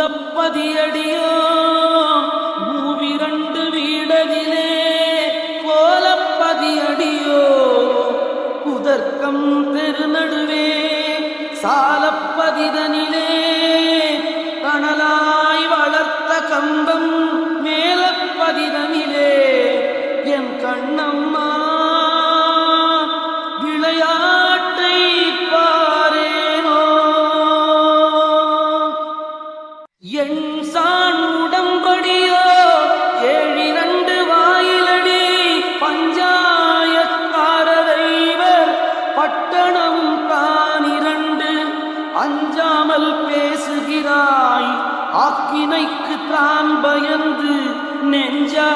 மூலப்பதியடியோ மூவிரண்டு வீடதிலே கோலப்பதியடியோ புதர்க்கம் தெருநடுவே சாலப்பதிதனிலே கனலாய் வளர்த்த கம்பம் மேலப்பதிதனிலே என் கண்ணம்மா விளையாட்டை பாரேனோ என் சான் உடம்படியோ ஏழிரண்டு வாயிலடி பஞ்சாயக்காரரைவர் பட்டணம் தானிரண்டு அஞ்சாமல் பேசுகிறாய் ஆக்கினைக்கு தான் பயந்து நெஞ்சா